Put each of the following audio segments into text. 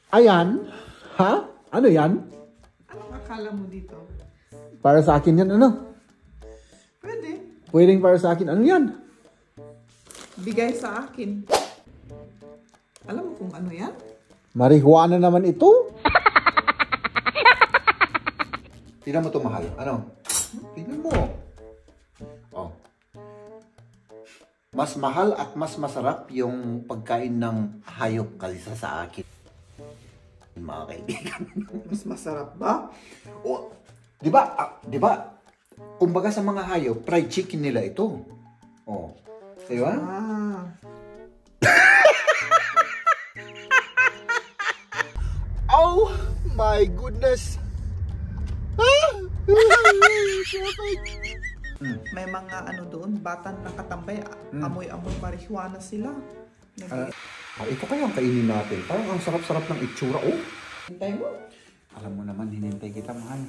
Ayan. Ha? Ano yan? Anong akala mo dito? Para sa akin yan, ano? Pwede. Pwedeng para sa akin. Ano yan? Bigay sa akin. Alam mo kung ano yan? Marihuana naman ito. Tignan mo ito, mahal. Ano? Tignan mo. Oh. Mas mahal at mas masarap yung pagkain ng hayop kalisa sa akin. Mga kaibigan. Mas masarap ba? Oh, di ba? Di ba? Kumbaga sa mga hayop, fried chicken nila ito. Oh. Di ba? Ah. Oh my goodness. May mga ano doon, batan nakatambay, amoy-amoy marijuana sila. Ito kaya ang kainin natin. Parang ang sarap-sarap ng itsura. Oh. Hintay mo? Alam mo naman, hinintay kita, mahal.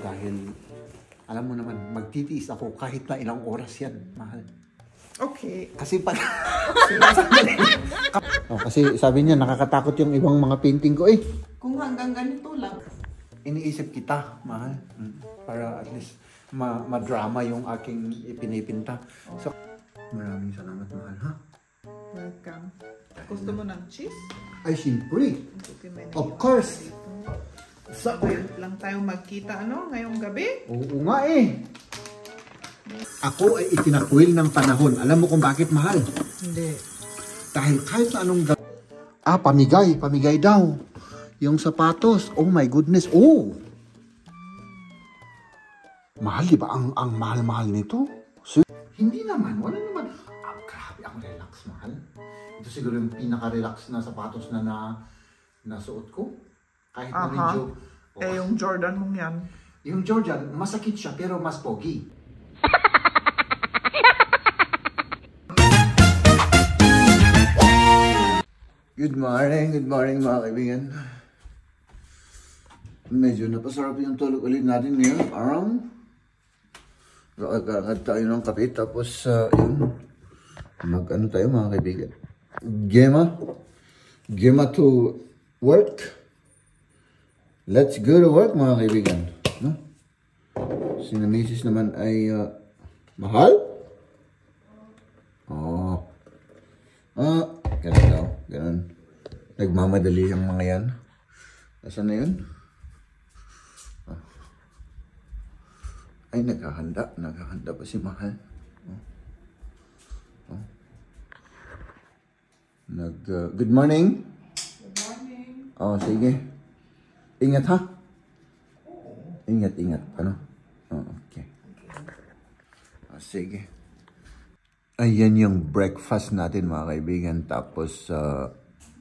Dahil, alam mo naman, magtitiis ako kahit na ilang oras yan, mahal. Okay. Kasi pa... kasi sabi niya, nakakatakot yung ibang mga painting ko eh. Kung hanggang ganito lang. Iniisip kita, mahal. Para at least ma-drama yung aking ipinipinta. So, maraming salamat, mahal, ha? Welcome. Gusto mo ng cheese? Ay, siyempre. Of course. So, ngayon lang tayo magkita, ano, ngayong gabi? Oo nga eh. Ako ay itinakwil ng panahon. Alam mo kung bakit, mahal? Hindi. Dahil kahit na anong pamigay. Pamigay daw. Yung sapatos. Oh my goodness. Oh. Mahal, di ba? Ang mahal-mahal nito. So, hindi naman. Wala naman. Grabe, ang relax, mahal. Ito siguro yung pinaka-relax na sapatos na nasuot ko. Kahit na medyo... Eh, yung Jordan mong yan. Yung Jordan, masakit siya pero mas pogi. Good morning mga kaibigan. Medyo napasarap yung tulog ulit natin ngayon. Parang kakagad tayo ng kape tapos yun. Mag-ano tayo mga kaibigan. Gema to work. Let's go to work mga kaibigan. No? Si Misis naman ay mahal? Oh. Ganun daw. Ganun. Nagmamadali yung mga yan. Nasaan na yun? Ay, naghahanda. Naghahanda pa si Mahal. Good morning. Good morning. Oh, sige. Ingat ha? Ingat. Ano? Oh, okay. Sige. Ayan yung breakfast natin mga kaibigan. Tapos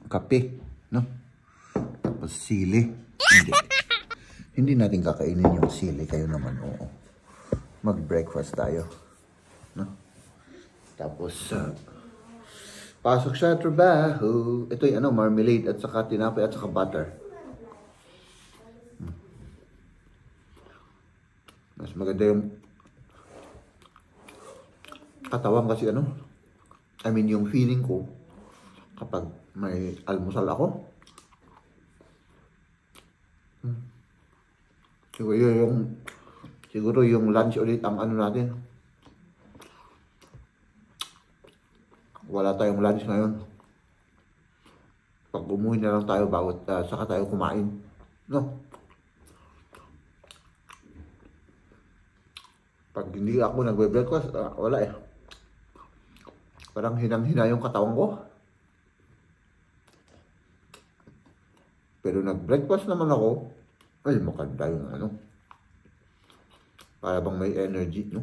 kape. No? Tapos sili. Hindi natin kakainin yung sili. Kayo naman, oo. Mag-breakfast tayo. No? Tapos pasok sa trabaho. Ito yung marmalade at saka tinapay at saka butter. Mas maganda yung katawan kasi I mean yung feeling ko kapag may almusal ako. Siguro yung lunch ulit ang natin. Wala tayong lunch ngayon. Pag umuwi na lang tayo saka tayo kumain. No? Pag hindi ako nagbe-breakfast, wala eh. Parang hinang-hina yung katawan ko. Pero nag-breakfast naman ako, ay makanda yung para bang may energy, no?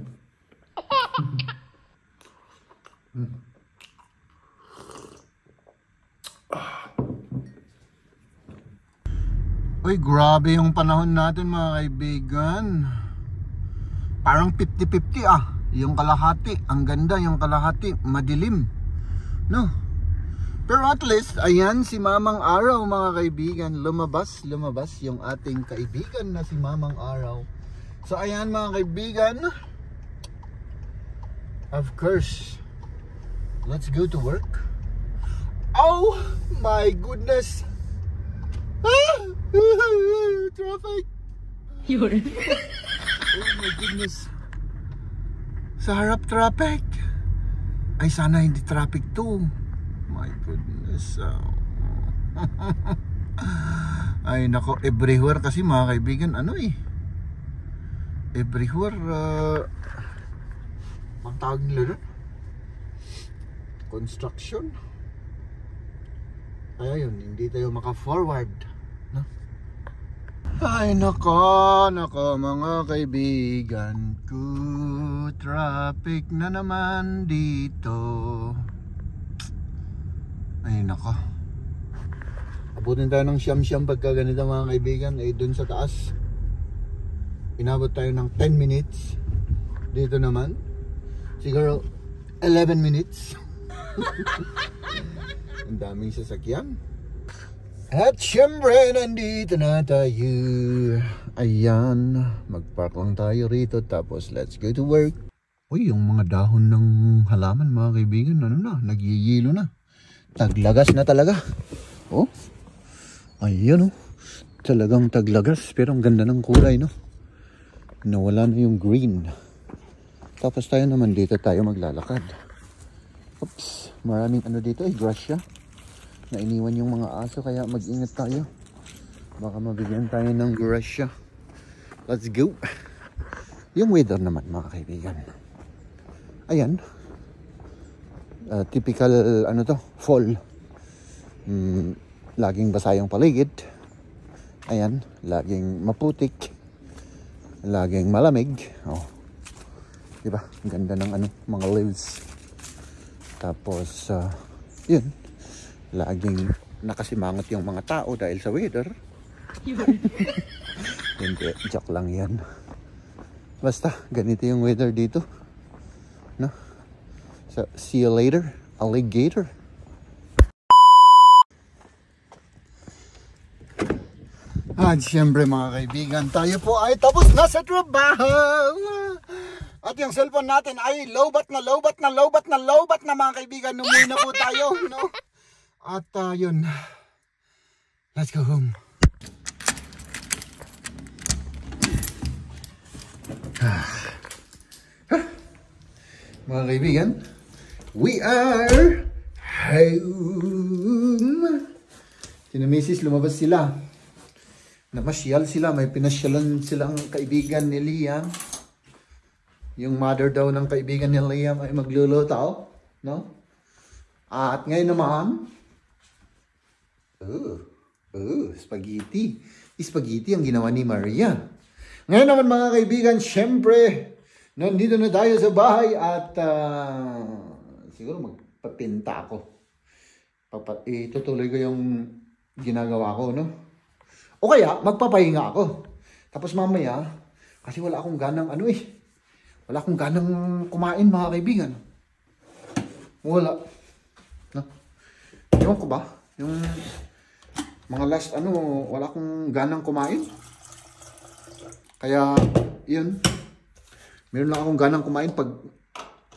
Uy, grabe yung panahon natin mga kaibigan. Parang 50-50 yung kalahati, ang ganda yung kalahati, madilim, no? Pero at least, ayan si Mamang Araw mga kaibigan, lumabas yung ating kaibigan na si Mamang Araw. So ayan mga kaibigan, of course, let's go to work. Oh my goodness, Traffic! Yun. Oh my goodness. Sa harap traffic. Ay sana hindi traffic to. My goodness. Ay nako, everywhere kasi mga kaibigan, ano eh. Everywhere, ang tawag nila doon? Construction. Ay ayun, hindi tayo maka-forward. No? Ay nako mga kaibigan ko. Traffic na naman dito. Ay nako. Abutin tayo ng siyam-siyam pagka ganito mga kaibigan. Ay dun sa taas inabot tayo ng 10 minutes. Dito naman siguro 11 minutes. Ang daming sasakyan. At syempre nandito na tayo. Ayan, magpark lang tayo rito. Tapos let's go to work. Uy, yung mga dahon ng halaman mga kaibigan, ano na, nagyiyelo na. Taglagas na talaga. Oh, ayun oh. Talagang taglagas. Pero ang ganda ng kulay, no? Nawala na yung green. Tapos tayo naman dito tayo maglalakad. Oops, maraming ano dito eh, grasya. Nainiwan yung mga aso kaya mag-ingat tayo. Baka mabigyan tayo ng grasya. Let's go. Yung weather naman mga kaibigan. Ayan. Typical ano to, fall. Laging basa yung paligid. Ayan, laging maputik. Laging malamig. Oh. Diba? Ganda ng ano, mga leaves. Tapos yun. Laging nakasimangot yung mga tao dahil sa weather. Hindi, joke lang yan. Basta, ganito yung weather dito. No? So, see you later, alligator. At syempre mga kaibigan, tayo po ay tapos na sa trabaho. At yung cellphone natin ay lowbat na mga kaibigan. Umuwi na po tayo, no? At yun, let's go home. Mga kaibigan, we are home. Sina Mrs. lumabas sila. Namasyal sila, may pinasyalan silang kaibigan ni Liam. Yung mother daw ng kaibigan ni Liam ay magluluto, no? At ngayon naman, spaghetti. Spaghetti ang ginawa ni Maria. Ngayon naman mga kaibigan, syempre, nandito na tayo sa bahay at siguro magpapinta ako. Itutuloy ko yung ginagawa ko, no? O kaya, magpapahinga ako. Tapos mamaya, kasi wala akong ganang ano eh. Wala akong ganang kumain mga kaibigan. Wala. No? Ewan ko ba? Yung mga last ano, wala akong ganang kumain. Kaya, yun. Meron lang akong ganang kumain pag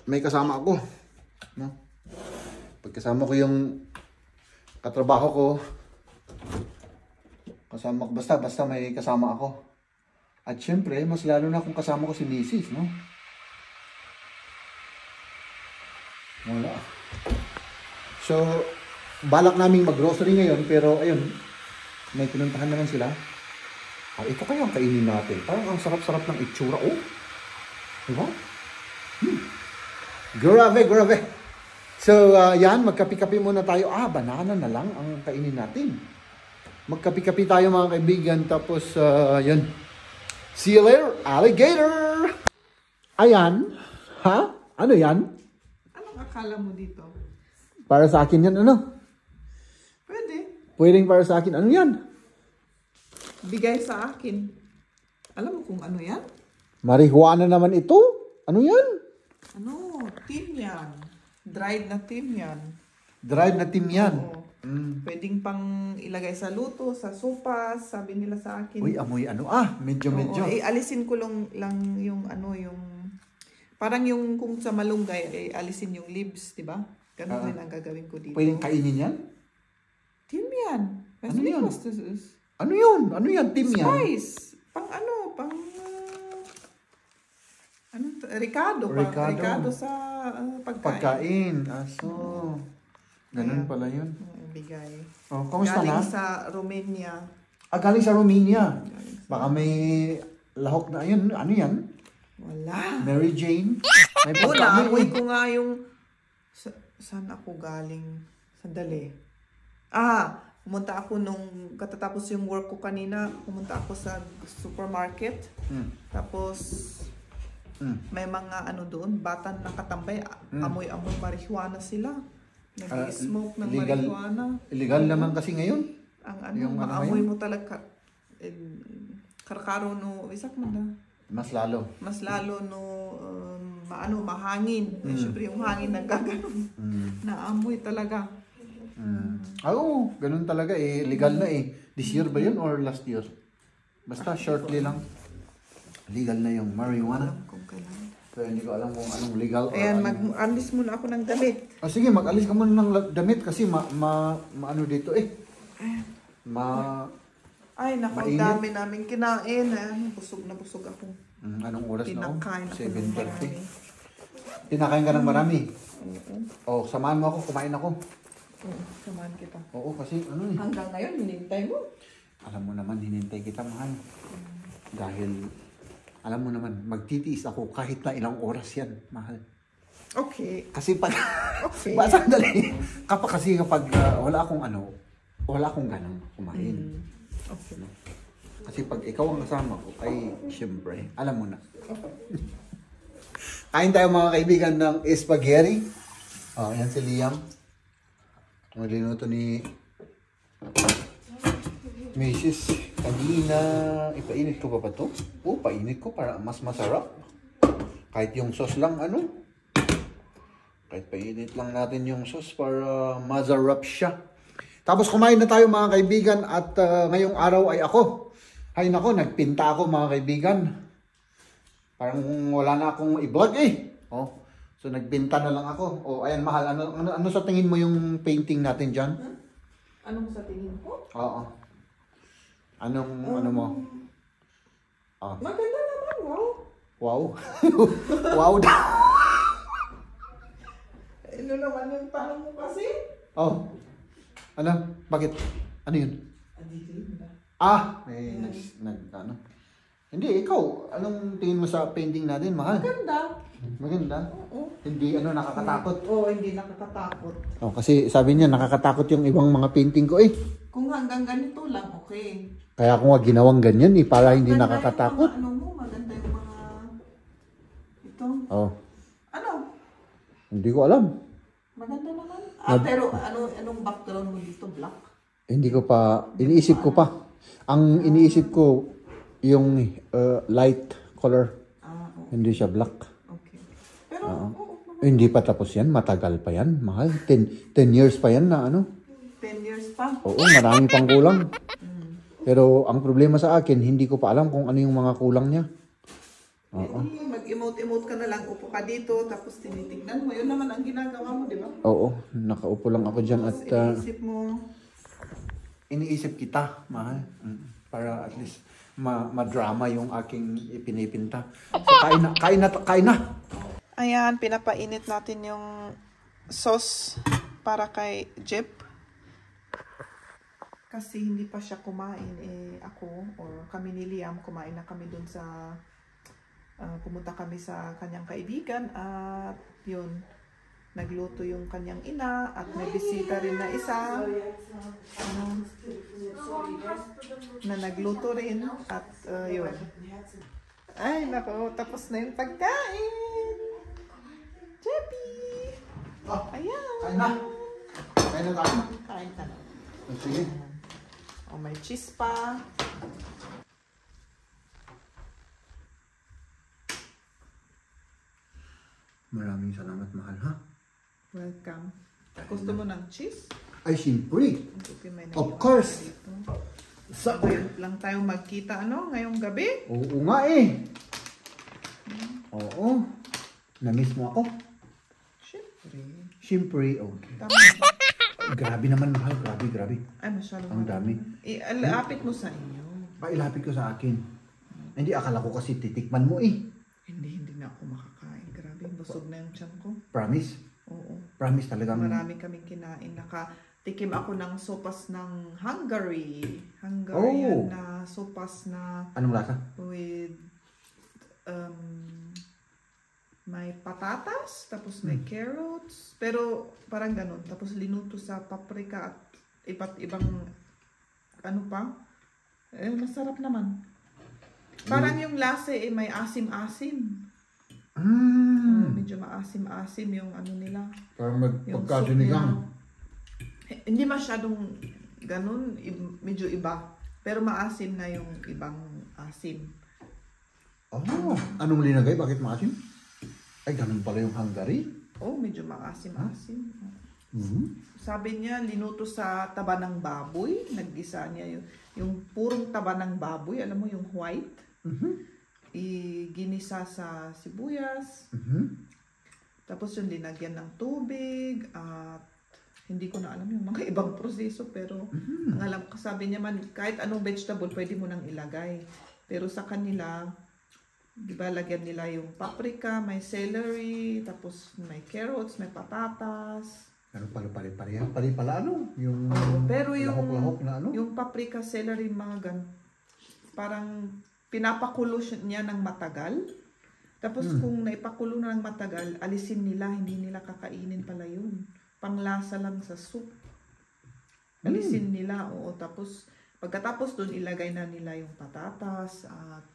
may kasama ako. No? Pag kasama ko yung katrabaho ko, kasama, basta may kasama ako. At syempre, mas lalo na kung kasama ko si Mrs., no? Wala. So, balak naming mag-grocery ngayon, pero ayun, may pinuntahan naman sila. Ito kaya ang kainin natin. Parang ang sarap-sarap ng itsura. Oh! Diba? Grabe! So, yan, magkapi-kapi muna tayo. Banana na lang ang kainin natin. Magkapi-kapi tayo mga kaibigan. Tapos, yun. See you later, alligator! Ayan. Ha? Ano yan? Anong akala mo dito? Para sa akin yan, ano? Pwedeng para sa akin. Ano yan? Bigay sa akin. Alam mo kung ano yan? Marijuana naman ito? Ano yan? Ano? Timyan. Dried na timyan. Dried na timyan. Oo. Pwedeng pang ilagay sa luto, sa sopas, sabi nila sa akin. Uy, amoy ano? Medyo. Alisin ko lang yung ano, yung parang yung kung sa malunggay, alisin yung leaves, di ba? Ganun din ang gagawin ko dito. Pwedeng kainin yan? Timyan. Ano yun? Ano yun? Ano yan? Team yan? Spice. Pang ano? Pang... ano? Ricardo. Ricardo sa pagkain. Pagkain. Aso. Ganun pala yun. Bigay. Oh, kamusta na? Galing sa Romania. Galing sa Romania. Baka may lahok na. Ayun, ano yan? Wala. Mary Jane? May Wala. pagkain. Amoy ko nga yung... saan ako galing? Sandali. Pumunta ako nung katatapos yung work ko kanina. Pumunta ako sa supermarket. Tapos... may mga ano doon, bata nakatambay. Amoy-amoy marijuana sila. Nag-smoke ng marijuana. Illegal naman kasi ngayon. Ang ano, maamoy mo talaga. Karkaro no, isak mo na. Mas lalo. Mas lalo no, mahangin. Siyempre yung hangin nagkaganon. Naamoy talaga. Oo, ganun talaga eh. Legal na eh. This year ba yun or last year? Basta shortly lang. Legal na yung marijuana. Kung kailan. Pero hindi ko alam kung anong legal. Ayan, mag-alis muna ako ng damit. Sige, mag-alis ka muna ng damit kasi ano dito eh. Ay, naku, dami namin kinain. Busog na busog ako. Anong oras na ako? Pinakain ako 7:30. Pinakain ka ng marami? Oo. Samahan mo ako, kumain ako. Oo, samahan kita. Oo, kasi ano eh. Hanggang ngayon, hinintay mo. Alam mo naman, hinintay kita, mahal. Dahil, alam mo naman, magtitiis ako kahit na ilang oras yan, mahal. Okay. Kasi pag, Okay. sandali. Kasi kapag wala akong ganang kumain. Okay. Kasi pag ikaw ang kasama ko, ay, syempre, alam mo na. Kain tayo mga kaibigan ng spaghetti. Yan si Liam. Maglinuto ni Mrs. Kanina. Ipainit ko pa to? Painit ko para mas masarap. Kahit yung sauce lang, kahit painit lang natin yung sauce para masarap siya. Tapos kumain na tayo mga kaibigan at ngayong araw ay ako. Ay nako, nagpinta ako mga kaibigan. Parang wala na akong i-vlog eh. So nagpinta na lang ako. Ayan mahal, ano sa tingin mo yung painting natin dyan? Anong sa tingin ko? Oo. Ano mo? Maganda naman, wow. Wow. Wow daw. Ano naman yung tanong mo kasi? Ano? Bakit? Ano yun? Hindi, ikaw. Anong tingin mo sa painting natin, mahal? Maganda? Oo. Hindi, nakakatakot? Oo, hindi nakakatakot. Kasi sabi niya, nakakatakot yung ibang mga painting ko eh. Kung hanggang ganito lang, okay. Kaya ako nga ginawang ganyan eh, para hindi Maganda nakakatakot. yung mga, ano mo, maganda yung mga... Ito. Ano? Hindi ko alam. Maganda naman. Pero anong background mo dito? Black? Hindi ko pa, iniisip ko pa. Ang iniisip ko, yung light color. Oo. Hindi siya black. Okay. Pero, Hindi pa tapos yan, matagal pa yan, mahal. 10 years pa yan na 10 years pa. Oo, marami pang kulang. Pero ang problema sa akin, hindi ko pa alam kung ano yung mga kulang niya. Mag-emote-emote ka na lang. Upo ka dito, tapos tinitignan mo. Yun naman ang ginagawa mo, di ba? Oo, nakaupo lang ako dyan at Iniisip mo. iniisip kita, mahal. Para at least ma-drama yung aking ipinipinta. So, kain na. Ayan, pinapainit natin yung sauce para kay Jeep. Kasi hindi pa siya kumain. Ako or kami ni Liam, kumain na kami dun sa... pumunta kami sa kanyang kaibigan at yun, nagluto yung kanyang ina at may bisita rin na isa na nagluto rin at yun. Ay, nako, tapos na yung pagkain. Jeppy! Ayan. Kain na. Kain na tayo. Kain ka na. Sige. May cheese pa. Maraming salamat, mahal, ha? Welcome. Gusto mo ng cheese? Ay, siyempre. Okay, may Of course. Ngayon lang tayo magkita, ngayong gabi? Oo nga eh. Oo. Namiss mo ako? Siyempre. Siyempre, okay. Tama. Grabe naman, mahal. Grabe, grabe. Ay, masyado. Ang dami. Ilapit mo sa inyo. Pailapit ko sa akin. Hindi, akala ko kasi titikman mo eh. Hindi na ako makakain. Grabe, busog na yung tiyan ko. Promise? Oo. Promise talagang... Marami kaming kinain. Nakatikim ako ng sopas ng Hungary. Hungarian na sopas na Anong lasa? with may patatas, tapos may carrots, pero parang ganun. Tapos linuto sa paprika at iba't ibang ano pa. Masarap naman. Parang yung lasa may asim-asim. Medyo maasim-asim yung ano nila. Parang Yung magpagkasinigang. Hindi masyadong ganun, medyo iba. Pero maasim na yung ibang asim. Anong linagay? Bakit maasim? Ay, ganun pala yung Hungary. Medyo maasim-asim. Sabi niya, linuto sa taba ng baboy. Naggisa niya yung purong taba ng baboy. Alam mo, yung white. Ginisa sa sibuyas. Tapos yung linagyan ng tubig. At hindi ko na alam yung mga ibang proseso. Pero ang alam ko, sabi niya man, kahit anong vegetable, pwede mo nang ilagay. Pero sa kanila, di ba, lagyan nila yung paprika, may celery, tapos may carrots, may patatas. Ano pala pare-pareha? Pare-pala ano? Yung pero yung lahok-lahok na ano? Yung paprika, celery, mga parang pinapakulo niya ng matagal. Tapos kung naipakulo na ng matagal, alisin nila, hindi nila kakainin pala yun. Panglasa lang sa soup. Alisin nila, Tapos pagkatapos dun, ilagay na nila yung patatas at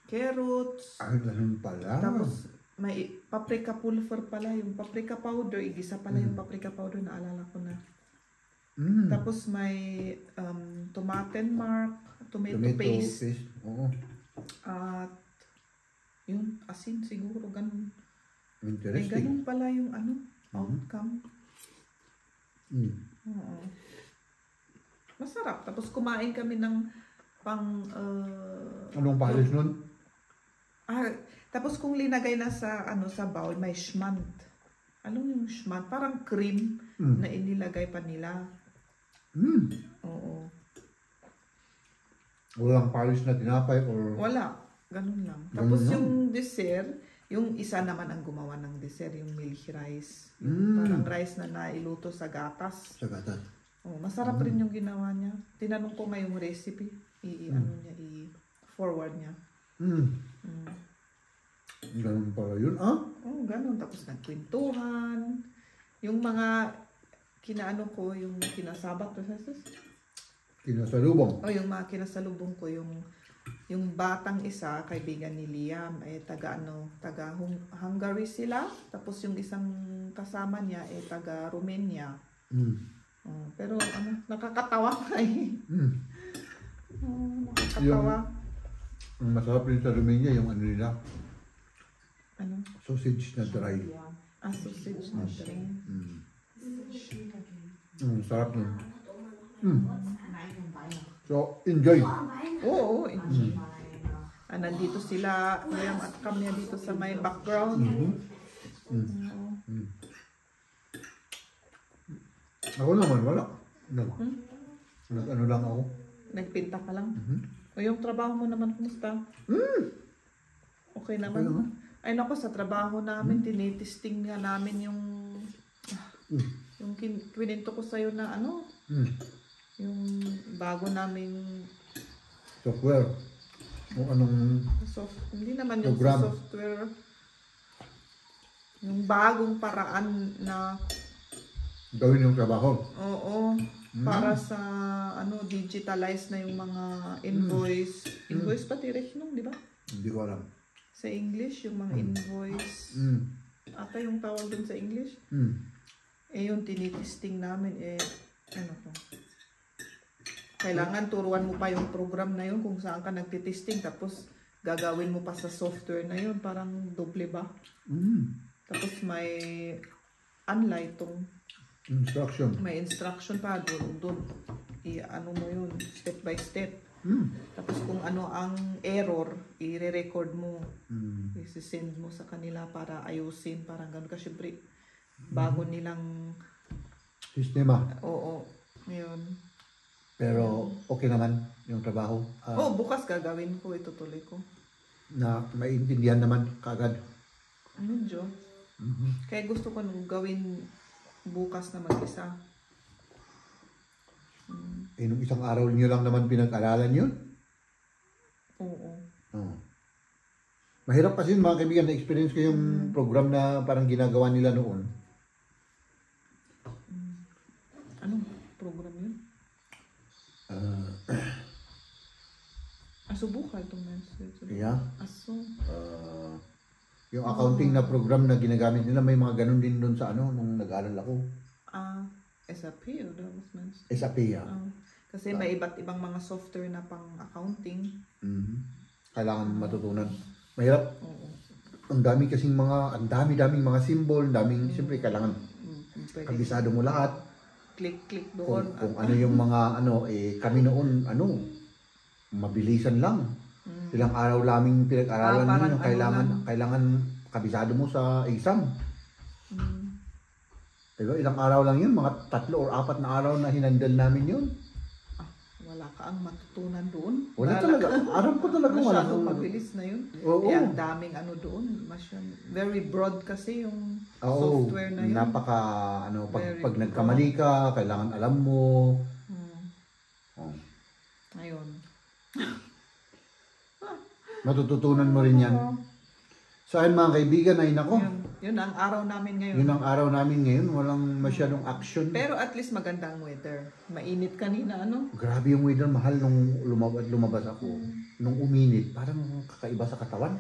carrots. Ay, ganun pala. Tapos may paprika pulver pala, yung paprika powder, igisa pala yung paprika powder, naalala ko na. Tapos may tomato paste. Oo. At yung asin siguro, ganun. Interesting. May ganun pala yung outcome. Oo. Masarap. Tapos kumain kami ng Anong palis nun? Tapos kung linagay na sa sa bowl, may schmand. Anong yung schmand? Parang cream na inilagay pa nila. Oo. Walang palis na tinapay or... Wala. Ganun lang. Tapos yung dessert, yung isa naman ang gumawa ng dessert, yung milk rice. Yung parang rice na nailuto sa gatas. Sa gatas. Masarap rin yung ginawa niya. Tinanong ko nga yung recipe. I-forward niya. Ganun pala yun, ganun. Tapos nagkwentuhan. Yung mga kinaano ko, yung kinasabat. Kinasalubong. Yung mga kinasalubong ko, yung batang isa, kaibigan ni Liam, taga Hungary sila. Tapos yung isang kasama niya, taga Romania. Pero nakakatawa ka nakakatawa. Ang masarap rin sa Romania, yung ano nila. Ano? Sausage na dry. Sausage na dry. Sarap nun. So, enjoy. Oo, enjoy. Nandito sila, Liam at Cam niya dito sa may background. Ako naman, wala. Ano lang ako. Nagpinta ka lang? O yung trabaho mo naman, kumusta? Okay naman. Ay naku, sa trabaho namin, tinitesting nga namin yung kininto ko sa'yo na yung bago naming software. O anong hindi naman yung program. Software. Yung bagong paraan na gawin yung trabaho. Oo. Para sa digitalize na yung mga invoice. Invoice pati nung, di ba? Hindi ko alam. Sa English, yung mga invoice. Ata yung tawag dun sa English. Yung tinitesting namin, kailangan turuan mo pa yung program na yun kung saan ka nagtitesting. Tapos, gagawin mo pa sa software na yun. Parang doble ba? Tapos, may instruction. May instruction pa doon. Ano mo yun, step by step. Tapos kung ano ang error, i-record mo. I-send mo sa kanila para ayusin, parang gano'n. Kasi syempre, bago nilang Sistema. Oo. Yun. Pero okay naman yung trabaho. Bukas gagawin ko, itutuloy ko. Na maintindihan naman kagad. Medyo. Kaya gusto ko nung gawin bukas na mag-isa. Nung isang araw niyo lang naman pinag-aralan yun? Oo. Mahirap kasi mga kaibigan, na-experience ko yung program na parang ginagawa nila noon. Anong program yun? Bukal itong message. Yeah. Aso. Yung accounting na program na ginagamit nila, may mga ganun din doon sa nung nag-aaral ako. SAP o message? SAP, yeah. Kasi may iba't ibang mga software na pang accounting. Kailangan matutunan. Mahirap. Oo. Ang daming mga symbol, siyempre kailangan kabisado mo lahat. Click doon. Kung ano yung mga kami noon, mabilisan lang. Ilang araw laming pinag-aralan mo, kailangan kabisado mo sa exam. Diba? Ilang araw lang yun, mga 3 or 4 na araw na hinandal namin yun. Wala ka ang matutunan doon. Wala talaga. Aram ko talaga. Masyadong mabilis na yun. Oo. Ang daming doon. Very broad kasi yung software na yun. Napaka, pag nagkamali ka, kailangan alam mo. Ayun. Matututunan mo rin yan. Sa akin mga kaibigan ay nako. Yun ang araw namin ngayon. Yun ang araw namin ngayon. Walang masyadong action. Pero at least magandang weather. Mainit kanina, Grabe yung weather. Mahal nung lumabas ako. Nung uminit, parang kakaiba sa katawan.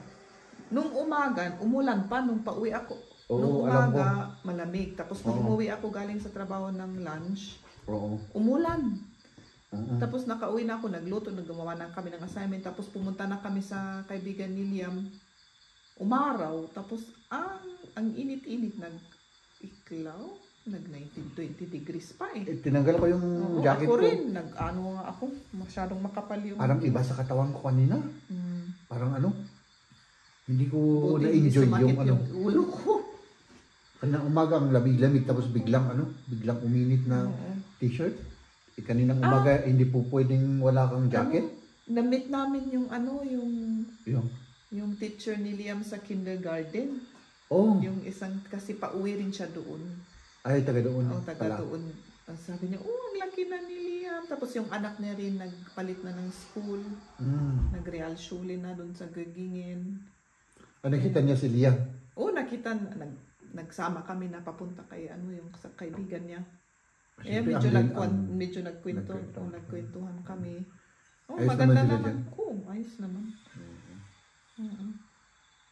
Nung umaga, umulan pa nung pauwi ako. Nung umaga, malamig. Tapos nung umuwi ako galing sa trabaho ng lunch, umulan. Tapos nakauwi na ako, nagluto, naggumawa na kami ng assignment. Tapos pumunta na kami sa kaibigan ni Liam. Umaraw, tapos ang init-init, nag-iklaw, nag-19-20 degrees pa Tinanggal ko yung jacket ko. Ako rin, ako, masyadong makapal yung... Parang iba sa katawan ko kanina. Parang hindi ko na-enjoy yung ulo ko. Kanang umaga ang lamig-lamig, tapos biglang uminit na t-shirt. Kaninang umaga, hindi po pwedeng wala kang jacket. Na-meet namin yung teacher ni Liam sa kindergarten. Yung isang, kasi pauwi rin siya doon. Ay, taga doon. Taga doon. Sabi niya, ang laki na ni Liam. Tapos yung anak niya rin, nagpalit na ng school. Nag-real shule na doon sa Gagingin. Nakita niya si Liam? Nakita. Nagsama kami na papunta kay yung sa kaibigan niya. Medyo nagkwentuhan kami. Maganda naman. Ayos naman.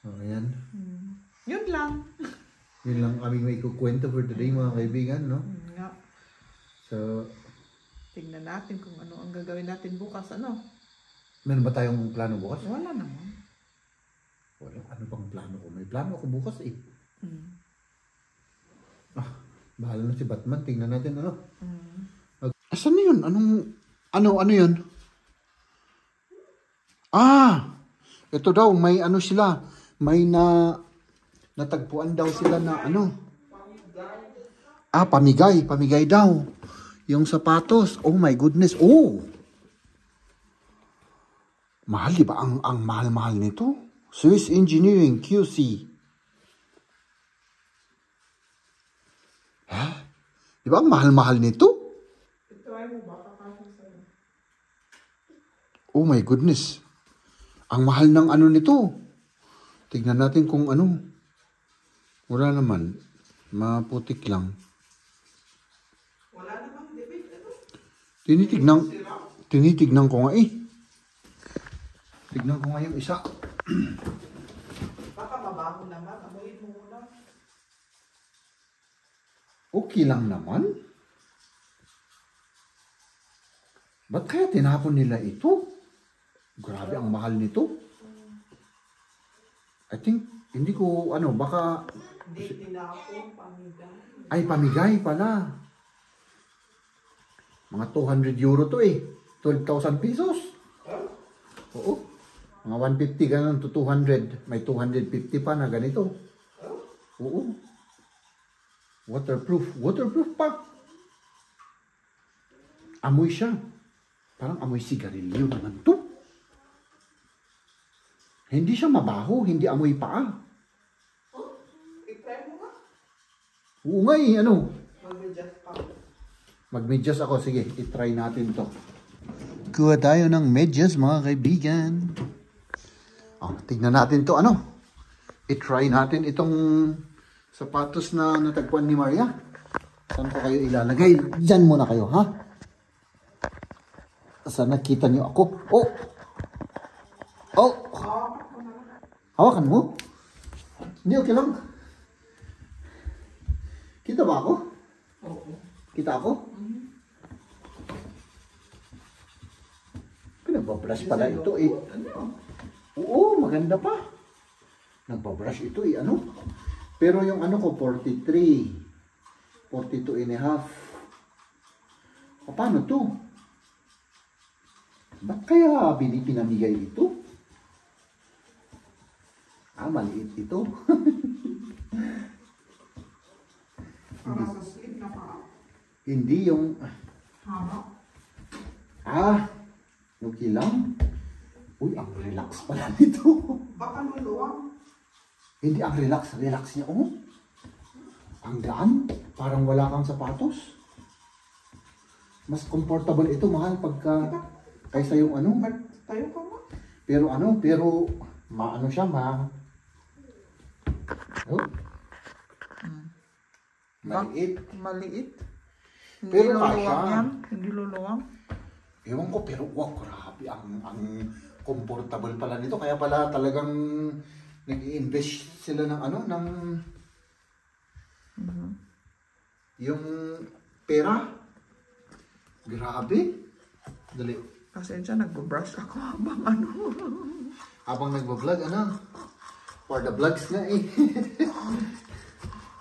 Ayan. Yun lang. Yun lang aming may kukwento for today mga kaibigan, no? So, tingnan natin kung ano ang gagawin natin bukas, Meron ba tayong plano bukas? Wala naman. Wala. Ano bang plano ko? May plano ako bukas bahala na si Batman. Tingnan natin, Asan na yun? Ano yun? Ito daw, may sila. May natagpuan daw sila na pamigay. Pamigay daw. Yung sapatos. Oh my goodness. Mahal, di ba? Ang mahal-mahal nito. Swiss Engineering QC. Di ba? Ang mahal-mahal nito. Oh my goodness. Ang mahal ng nito. Tignan natin kung Wala naman. Maputik lang. Wala namang debate ito. Tinitignan ko nga Tignan ko nga yung isa. Baka mabaho naman. Amoyin mo muna. Okay lang naman. Ba't kaya tinapon nila ito? Grabe, ang mahal nito. I think, hindi ko, baka... Hindi tinapon, pamigay. Ay, pamigay pala. Mga 200 euro to 12,000 pesos. Oo. Mga 150 ganun to 200. May 250 pa na ganito. Oo. Waterproof. Waterproof pa. Amoy siya. Parang amoy sigarilyo naman to. Hindi siya mabaho, hindi amoy paa. Oh, i-try mo nga. Oo nga eh, ano? Mag-adjust pa. Mag-medyas ako. Sige, i-try natin to. Kuha tayo ng medyas, mga kaibigan. Tignan natin to, ano? I-try natin itong sapatos na natagpuan ni Maria. Saan ko kayo ilalagay? Diyan muna kayo, ha? Saan nakita niyo ako? Oh! Oh! Hawakan mo? Hindi, okay lang. Kita ba ako? Oo. Kita ako? Pinagpabrush pala ito eh. Oo, maganda pa. Nagpabrush ito eh, ano? Pero yung ano ko, 43. 42 and a half. O, paano to? Ba't kaya pinamigay ito? Maliit ito. Para sa slip na pa. Hindi yung... Haba. Okay lang. Uy, ang relax pala nito. Baka luluwang. Hindi ang relax niya. Oh. Ang gaan. Parang wala kang sapatos. Mas comfortable ito, mahal, pagka... Kaysa yung ano. Tayo ka mo. Pero maano siya, Oh. Maliit. Maliit. Hindi Pero luluwang kasya. yan. Hindi luluwang. Ewan ko, pero wow, grabe. Ang comfortable pala nito. Kaya pala talagang nag-i-invest sila ng ano, ng... Yung pera. Grabe. Dali. Pasensya, nagbo-brush ako habang ano. Habang nagbablog, ano? For the vlogs na eh.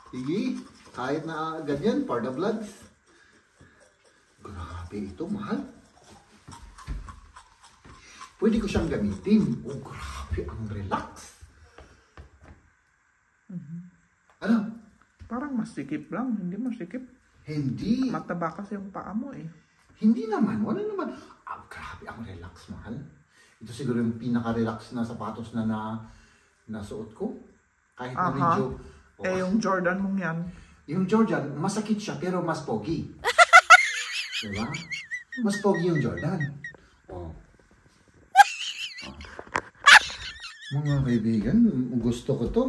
Sige, kahit na ganyan, for the vlogs. Grabe ito, mahal. Pwede ko siyang gamitin. Oh, grabe, ang relax. Ano? Parang masikip lang, hindi masikip. Hindi. Mataba kasi yung paa mo eh. Hindi naman, wala naman. Grabe, ang relax, mahal. Ito siguro yung pinaka-relax na sapatos na nasuot ko. Kahit na medyo... Yung Jordan mong yan. Yung Jordan, masakit siya pero mas pogi. Diba? Mas pogi yung Jordan. Mga kaibigan, gusto ko to.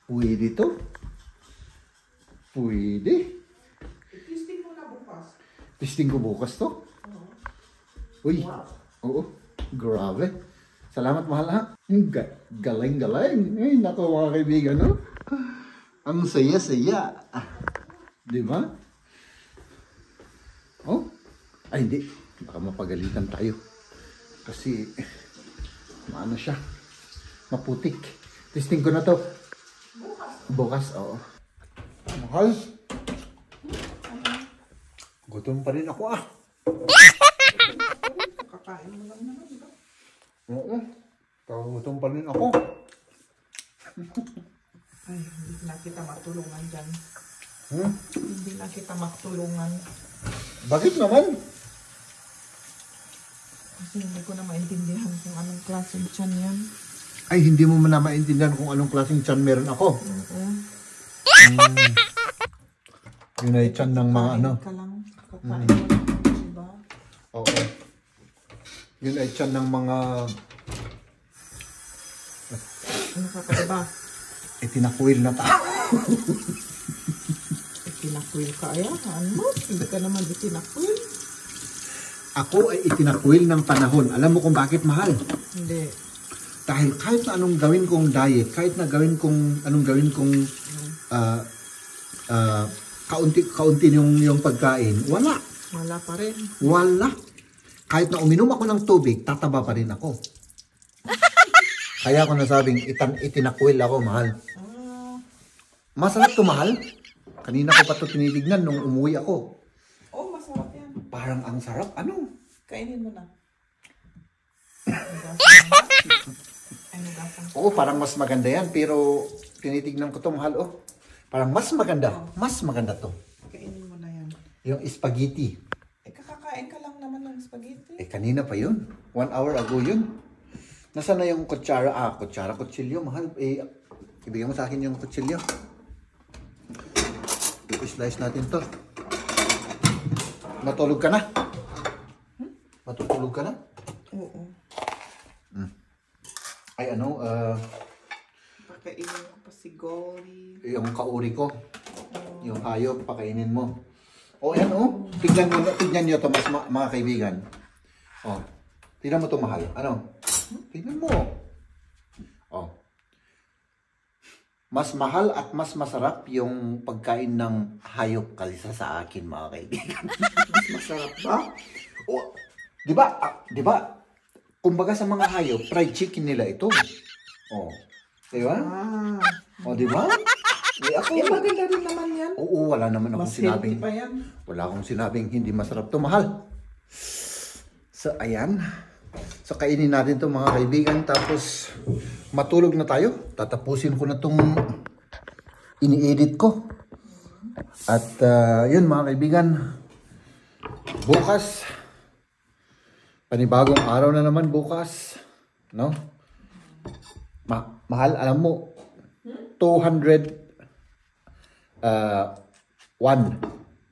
Pwede to. Pwede. Testing mo na bukas. Testing ko bukas to. Uy. Oo. Grabe. Salamat, mahal, ha? Galing-galing. Ay, naku, mga kaibigan, no? Ang saya-saya. Di ba? Oh? Ay, hindi. Baka mapagalitan tayo. Kasi, maano siya? Maputik. Testing ko na to. Bukas, oo. Mahal. Gutom pa rin ako, Kakain mo lang naman, diba? Oo. Gutom pa rin ako. Ay, hindi na kita matulungan dyan. Hmm? Hindi na kita matulungan. Bakit naman? Kasi hindi ko na maintindihan kung anong klaseng tiyan yan. Ay, hindi mo na maintindihan kung anong klaseng tiyan meron ako. Oo. Yun ay tiyan ng mga ano. Kakain ka lang. Kakain mo lang, diba? Oo. Yun ay tiyan ng mga Ano ka diba? itinakwil na tao. Itinakwil ka, ayahan mo. Hindi ka naman itinakwil. Ako ay itinakwil ng panahon. Alam mo kung bakit, mahal? Hindi. Dahil kahit na anong gawin kong diet, kahit na anong gawin kong kaunti yung pagkain, wala. Wala pa rin. Wala. Kahit na uminom ako ng tubig, tataba pa rin ako. Kaya ako nasabing, itinakwil ako, mahal. Masarap to, mahal. Kanina ko pa to tinitignan nung umuwi ako. Oh, masarap yan. Parang ang sarap. Ano? Kainin mo na. Oo, parang mas maganda yan. Pero tinitignan ko to, mahal. Oh, parang mas maganda. Mas maganda to. Kainin mo na yan. Yung spaghetti. Kakakain ka lang naman ng spaghetti. Kanina pa yun. 1 hour ago yun. Nasaan na yung kutsara? Kutsilyo. Mahal. Ibigay mo sa akin yung kutsilyo. I-slice natin to. Matulog ka na? Matutulog ka na? Oo. Ay Pakainin ko pa si Golly. yung kauri ko. Yung hayop, pakainin mo. Yan tignan nyo to mga kaibigan. Tignan mo to, mahal. Tignan mo. Mas mahal at mas masarap yung pagkain ng hayop kaysa sa akin, mga kaibigan. Mas masarap ba? Di ba? Kumbaga sa mga hayop, fried chicken nila ito. Di ba? Di ba? Maganda rin naman yan. Oo, wala naman akong sinabing. Mas healthy pa yan. Wala akong sinabing hindi masarap to, mahal. So, ayan. So, kainin natin to, mga kaibigan. Tapos, matulog na tayo. Tatapusin ko na tong ini-edit ko. At, yun, mga kaibigan. Bukas, panibagong araw na naman bukas. No? Mahal, alam mo, 201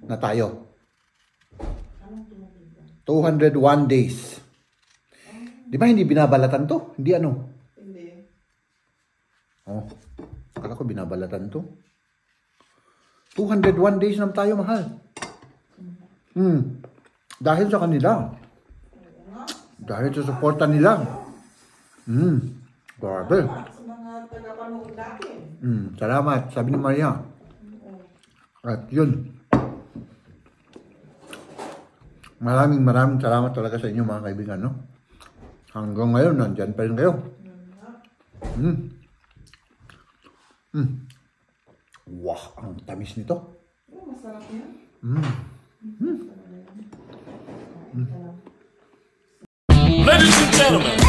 na tayo. 201 days. Di ba hindi binabalatan to? Hindi Hindi. Akala ko binabalatan to. 201 days na tayo, mahal. Dahil sa kanila. Dahil sa suporta nila. Grabe. Sa mga tagapanood natin. Salamat, sabi ni Maria. At yun. Maraming salamat talaga sa inyo, mga kaibigan, no? Hanggang ngayon, nandyan pa rin kayo. Wow, ang tamis nito. Masarap yan. Ladies and gentlemen,